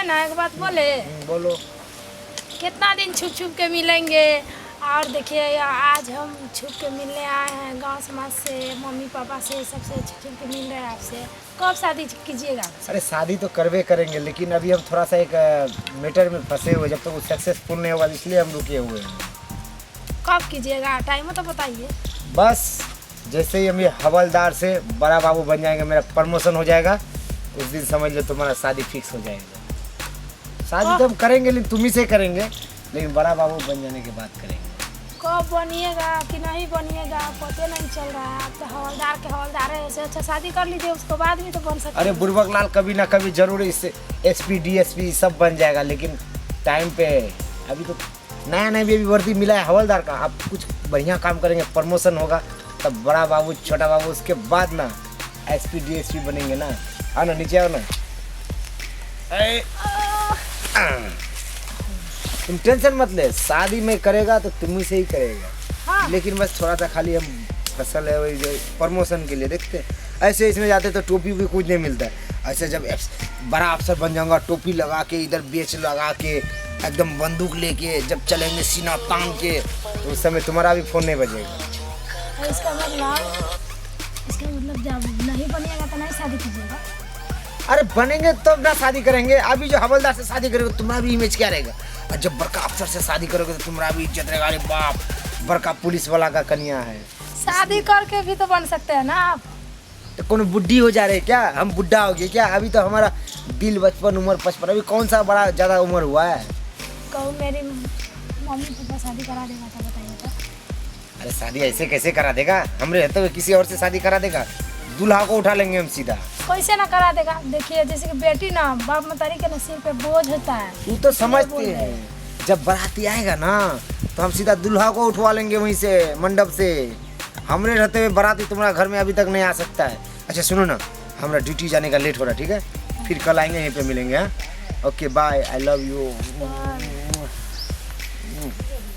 ना एक बात बोले। बोलो। कितना दिन छुप छुप के मिलेंगे। और देखिए आज हम छुप के मिलने आए हैं गांव समाज से, मम्मी पापा से, सबसे छुप छुप के मिल रहे हैं आपसे। कब शादी कीजिएगा? अरे शादी तो करवे करेंगे, लेकिन अभी हम थोड़ा सा एक मैटर में फंसे हुए, जब तक वो सक्सेसफुल नहीं होगा इसलिए हम रुके हुए हैं। कब कीजिएगा? टाइम तो बताइए। बस जैसे ही हम ये हवलदार से बड़ा बाबू बन जाएंगे, मेरा प्रमोशन हो जाएगा, उस दिन समझ लो तुम्हारा शादी फिक्स हो जाएगा। शादी तो हम करेंगे लेकिन तुम ही से करेंगे, लेकिन बड़ा बाबू बन जाने के बाद करेंगे। कब बनिएगा कि नहीं बनिएगा पता नहीं चल रहा है। आप तो हवलदार के हवलदार है, ऐसे अच्छा शादी कर लीजिए, उसके बाद भी तो बन सकते। अरे बुर्बक लाल कभी ना कभी जरूर इससे एसपी डीएसपी सब बन जाएगा, लेकिन टाइम पे। अभी तो नया नया भी अभी वर्दी मिला है हवलदार का। आप कुछ बढ़िया काम करेंगे, प्रमोशन होगा, तब बड़ा बाबू छोटा बाबू, उसके बाद ना एसपी डीएसपी बनेंगे ना। आओ ना नीचे, आओ ना। तुम टेंशन मत ले, शादी में करेगा तो तुम से ही करेगा। हाँ। लेकिन बस थोड़ा सा खाली हम फसल है वही जो प्रमोशन के लिए देखते। ऐसे इसमें जाते तो टोपी भी कुछ नहीं मिलता है। ऐसे जब बड़ा अफसर बन जाऊंगा, टोपी लगा के, इधर बेच लगा के, एकदम बंदूक लेके जब चलेंगे सीना तान के, तो उस समय तुम्हारा भी फोन नहीं बजेगा। इसका मतलब जब नहीं बनिएगा तो नहीं शादी कीजिएगा? अरे बनेंगे तब ना शादी करेंगे। अभी जो हवलदार से शादी करोगे तुम्हारा भी इमेज क्या रहेगा, और जब बड़का अफसर से शादी करोगे तो तुम्हारा भी इज्जत रहेगा। अरे बाप, बड़का पुलिस वाला का कन्या है। शादी करके भी तो बन सकते हैं ना आप। तो कौन बुढ़ी हो जा रहे क्या? हम बुढ़ा हो गए क्या? अभी तो हमारा दिल बचपन, उम्र 55, अभी कौन सा बड़ा ज़्यादा उम्र हुआ है? कहूँ मेरी मम्मी पापा शादी करा देगा तो बताइए तो। अरे शादी ऐसे कैसे करा देगा? हम रहते हुए किसी और से शादी करा देगा? दूल्हा को उठा लेंगे हम सीधा। कैसे ना करा देगा? देखिए जैसे कि बेटी ना बाप मतारी के नसीब पे बोझ होता है। तू तो समझते हैं, जब बाराती आएगा ना तो हम सीधा दूल्हा को उठवा लेंगे वहीं से, मंडप से। हमरे रहते हुए बाराती तुम्हारा घर में अभी तक नहीं आ सकता है। अच्छा सुनो ना, हमारा ड्यूटी जाने का लेट हो रहा है, ठीक है? फिर कल आएंगे, यहीं पे मिलेंगे। हाँ okay bye, I love you.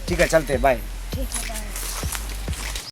ठीक है चलते, बाय। ठीक है बाय।